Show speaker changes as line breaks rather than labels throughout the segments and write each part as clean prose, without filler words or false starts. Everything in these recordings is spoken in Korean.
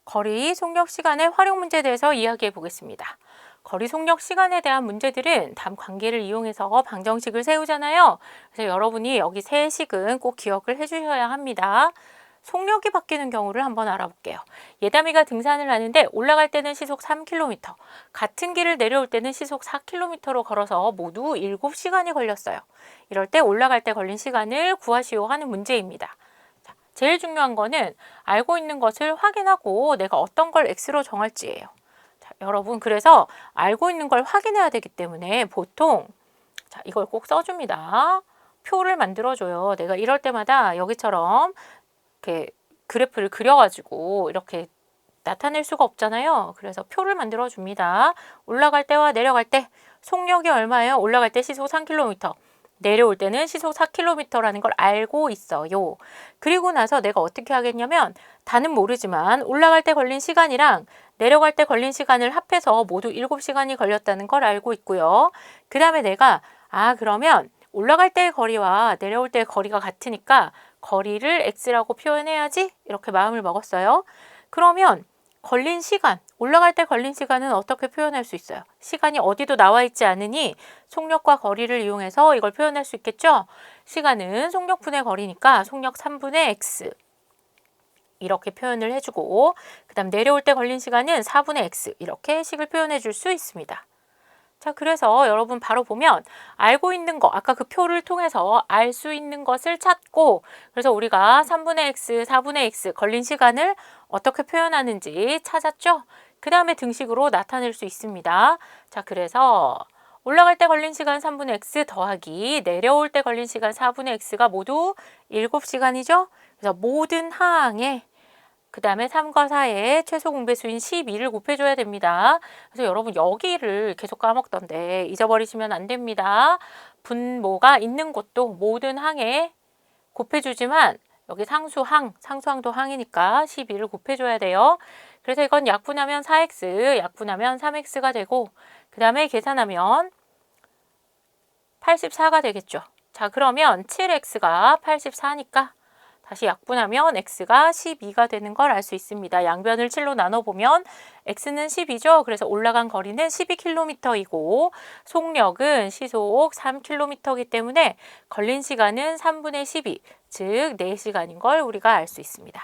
거리 속력 시간의 활용 문제에 대해서 이야기해 보겠습니다. 거리 속력 시간에 대한 문제들은 다음 관계를 이용해서 방정식을 세우잖아요. 그래서 여러분이 여기 세 식은 꼭 기억을 해 주셔야 합니다. 속력이 바뀌는 경우를 한번 알아볼게요. 예담이가 등산을 하는데 올라갈 때는 시속 3km, 같은 길을 내려올 때는 시속 4km로 걸어서 모두 7시간이 걸렸어요. 이럴 때 올라갈 때 걸린 시간을 구하시오 하는 문제입니다. 제일 중요한 거는 알고 있는 것을 확인하고 내가 어떤 걸 x로 정할지예요. 자, 여러분 그래서 알고 있는 걸 확인해야 되기 때문에 보통 이걸 꼭 써줍니다. 표를 만들어줘요. 내가 이럴 때마다 여기처럼 이렇게 그래프를 그려가지고 이렇게 나타낼 수가 없잖아요. 그래서 표를 만들어 줍니다. 올라갈 때와 내려갈 때 속력이 얼마예요? 올라갈 때 시속 3km, 내려올 때는 시속 4km라는 걸 알고 있어요. 그리고 나서 내가 어떻게 하겠냐면 다는 모르지만 올라갈 때 걸린 시간이랑 내려갈 때 걸린 시간을 합해서 모두 7시간이 걸렸다는 걸 알고 있고요. 그 다음에 내가 그러면 올라갈 때의 거리와 내려올 때의 거리가 같으니까 거리를 x라고 표현해야지 이렇게 마음을 먹었어요. 그러면 걸린 시간, 올라갈 때 걸린 시간은 어떻게 표현할 수 있어요? 시간이 어디도 나와 있지 않으니 속력과 거리를 이용해서 이걸 표현할 수 있겠죠? 시간은 속력분의 거리니까 속력 3분의 x 이렇게 표현을 해주고 그 다음 내려올 때 걸린 시간은 4분의 x 이렇게 식을 표현해 줄 수 있습니다. 자, 그래서 여러분 바로 보면 알고 있는 거, 아까 그 표를 통해서 알 수 있는 것을 찾고 그래서 우리가 3분의 x, 4분의 x 걸린 시간을 어떻게 표현하는지 찾았죠? 그 다음에 등식으로 나타낼 수 있습니다. 자, 그래서 올라갈 때 걸린 시간 3분의 x 더하기 내려올 때 걸린 시간 4분의 x가 모두 7시간이죠? 그래서 모든 하항에 그 다음에 3과 4의 최소 공배수인 12를 곱해줘야 됩니다. 그래서 여러분 여기를 계속 까먹던데 잊어버리시면 안 됩니다. 분모가 있는 곳도 모든 항에 곱해주지만 여기 상수항도 항이니까 12를 곱해줘야 돼요. 그래서 이건 약분하면 4x, 약분하면 3x가 되고 그 다음에 계산하면 84가 되겠죠. 자, 그러면 7x가 84니까 다시 약분하면 x가 12가 되는 걸 알 수 있습니다. 양변을 7로 나눠보면 x는 10이죠. 그래서 올라간 거리는 12km이고 속력은 시속 3km이기 때문에 걸린 시간은 3분의 12, 즉 4시간인 걸 우리가 알 수 있습니다.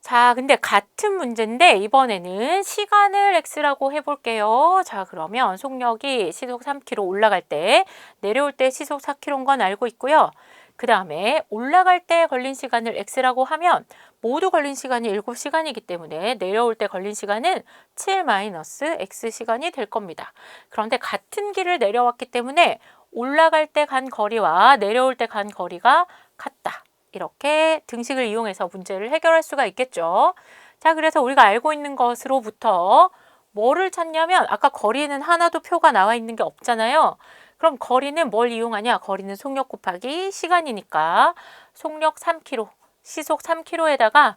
자, 근데 같은 문제인데 이번에는 시간을 x라고 해볼게요. 자, 그러면 속력이 시속 3km 올라갈 때, 내려올 때 시속 4km인 건 알고 있고요. 그 다음에 올라갈 때 걸린 시간을 x라고 하면 모두 걸린 시간이 7시간이기 때문에 내려올 때 걸린 시간은 7-x 시간이 될 겁니다. 그런데 같은 길을 내려왔기 때문에 올라갈 때 간 거리와 내려올 때 간 거리가 같다. 이렇게 등식을 이용해서 문제를 해결할 수가 있겠죠. 자, 그래서 우리가 알고 있는 것으로부터 뭐를 찾냐면 아까 거리는 하나도 표가 나와 있는 게 없잖아요. 그럼 거리는 뭘 이용하냐? 거리는 속력 곱하기 시간이니까 속력 3km, 시속 3km에다가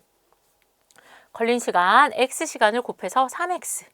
걸린 시간 x시간을 곱해서 3x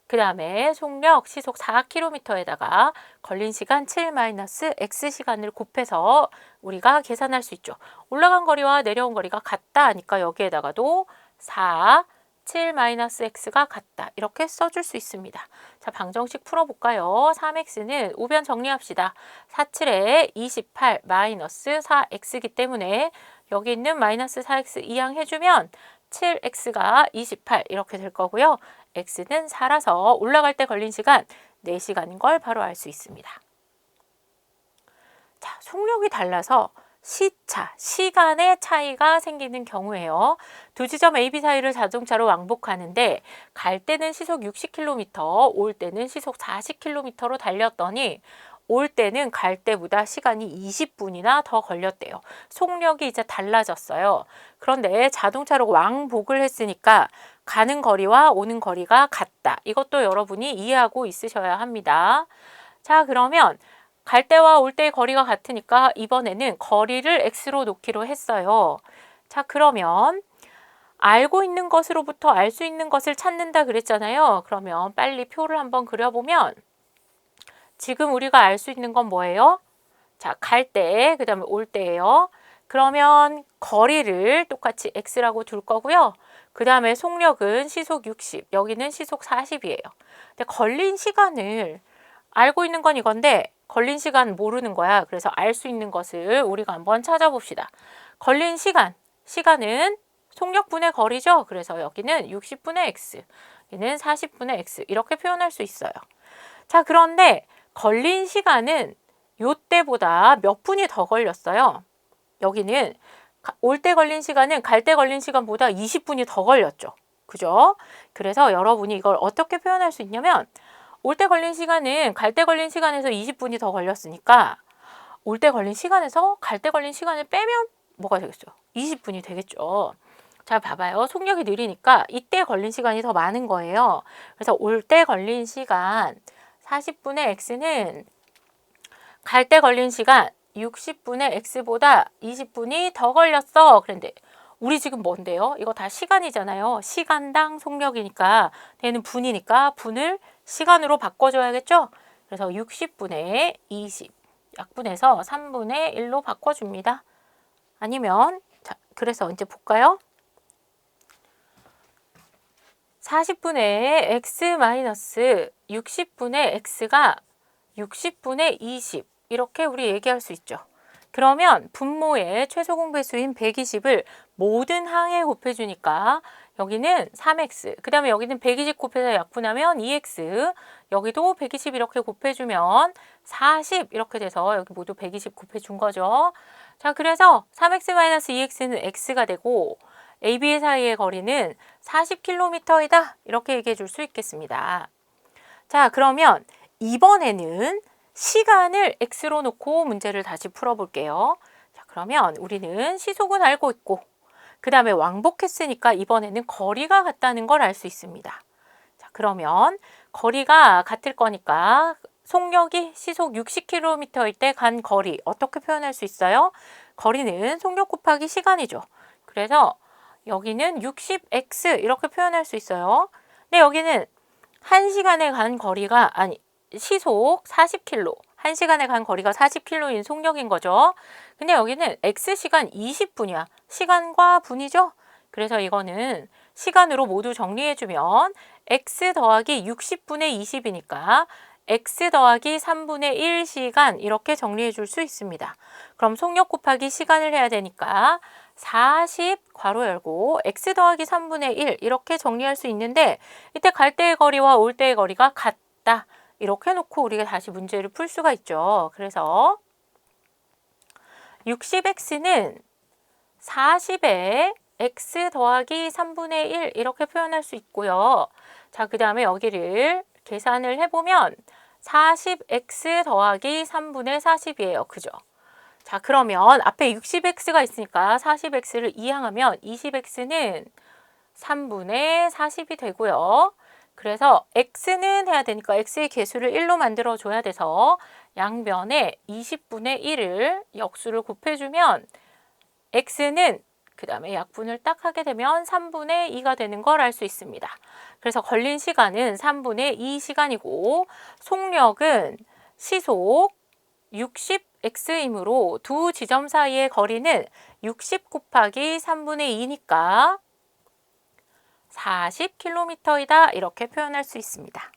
그 다음에 속력 시속 4km에다가 걸린 시간 7-x시간을 곱해서 우리가 계산할 수 있죠. 올라간 거리와 내려온 거리가 같다 하니까 여기에다가도 4, 7-x가 같다. 이렇게 써줄 수 있습니다. 자, 방정식 풀어볼까요? 3x는 우변 정리합시다. 4, 7에 28 4x이기 때문에 여기 있는 마이너스 4x 이항해주면 7x가 28 이렇게 될 거고요. x는 4라서 올라갈 때 걸린 시간 4시간인 걸 바로 알 수 있습니다. 자, 속력이 달라서 시차, 시간의 차이가 생기는 경우에요. 두 지점 A, B 사이를 자동차로 왕복하는데 갈 때는 시속 60km, 올 때는 시속 40km로 달렸더니 올 때는 갈 때보다 시간이 20분이나 더 걸렸대요. 속력이 이제 달라졌어요. 그런데 자동차로 왕복을 했으니까 가는 거리와 오는 거리가 같다. 이것도 여러분이 이해하고 있으셔야 합니다. 자, 그러면 갈 때와 올 때의 거리가 같으니까 이번에는 거리를 x로 놓기로 했어요. 자, 그러면 알고 있는 것으로부터 알 수 있는 것을 찾는다 그랬잖아요. 그러면 빨리 표를 한번 그려보면 지금 우리가 알 수 있는 건 뭐예요? 자, 갈 때, 그 다음에 올 때예요. 그러면 거리를 똑같이 x라고 둘 거고요. 그 다음에 속력은 시속 60, 여기는 시속 40이에요. 근데 걸린 시간을 알고 있는 건 이건데 걸린 시간 모르는 거야. 그래서 알 수 있는 것을 우리가 한번 찾아봅시다. 걸린 시간은 속력분의 거리죠. 그래서 여기는 60분의 x, 여기는 40분의 x 이렇게 표현할 수 있어요. 자, 그런데 걸린 시간은 요때보다 몇 분이 더 걸렸어요. 여기는 올 때 걸린 시간은 갈 때 걸린 시간보다 20분이 더 걸렸죠. 그죠? 그래서 여러분이 이걸 어떻게 표현할 수 있냐면 올 때 걸린 시간은 갈 때 걸린 시간에서 20분이 더 걸렸으니까 올 때 걸린 시간에서 갈 때 걸린 시간을 빼면 뭐가 되겠어요? 20분이 되겠죠. 자, 봐봐요. 속력이 느리니까 이때 걸린 시간이 더 많은 거예요. 그래서 올 때 걸린 시간 40분의 x는 갈 때 걸린 시간 60분의 x보다 20분이 더 걸렸어. 그런데 우리 지금 뭔데요? 이거 다 시간이잖아요. 시간당 속력이니까 되는 분이니까 분을 시간으로 바꿔줘야겠죠? 그래서 60분의 20 약분해서 3분의 1로 바꿔줍니다. 아니면 자, 그래서 이제 볼까요? 40분의 x 마이너스 60분의 x가 60분의 20 이렇게 우리 얘기할 수 있죠. 그러면 분모의 최소 공배수인 120을 모든 항에 곱해주니까 여기는 3x, 그 다음에 여기는 120 곱해서 약분하면 2x, 여기도 120 이렇게 곱해주면 40 이렇게 돼서 여기 모두 120 곱해준 거죠. 자, 그래서 3x-2x는 x가 되고 A, B 사이의 거리는 40km이다 이렇게 얘기해 줄 수 있겠습니다. 자, 그러면 이번에는 시간을 x로 놓고 문제를 다시 풀어볼게요. 자, 그러면 우리는 시속은 알고 있고 그 다음에 왕복했으니까 이번에는 거리가 같다는 걸 알 수 있습니다. 자, 그러면 거리가 같을 거니까 속력이 시속 60km일 때 간 거리 어떻게 표현할 수 있어요? 거리는 속력 곱하기 시간이죠. 그래서 여기는 60x 이렇게 표현할 수 있어요. 근데 여기는 1시간에 간 거리가 시속 40km, 1시간에 간 거리가 40km인 속력인 거죠. 근데 여기는 x시간 20분이야. 시간과 분이죠. 그래서 이거는 시간으로 모두 정리해주면 x 더하기 60분의 20이니까 x 더하기 3분의 1시간 이렇게 정리해 줄 수 있습니다. 그럼 속력 곱하기 시간을 해야 되니까 40 괄호 열고 x 더하기 3분의 1 이렇게 정리할 수 있는데 이때 갈 때의 거리와 올 때의 거리가 같다. 이렇게 놓고 우리가 다시 문제를 풀 수가 있죠. 그래서 60x는 40에 x 더하기 3분의 1 이렇게 표현할 수 있고요. 자, 그 다음에 여기를 계산을 해보면 40x 더하기 3분의 40이에요. 그죠? 자, 그러면 앞에 60x가 있으니까 40x를 이항하면 20x는 3분의 40이 되고요. 그래서 x는 해야 되니까 x의 개수를 1로 만들어 줘야 돼서 양변에 20분의 1을 역수를 곱해주면 x는 그 다음에 약분을 딱 하게 되면 3분의 2가 되는 걸 알 수 있습니다. 그래서 걸린 시간은 3분의 2시간이고 속력은 시속 60x이므로 두 지점 사이의 거리는 60 곱하기 3분의 2니까 40km이다 이렇게 표현할 수 있습니다.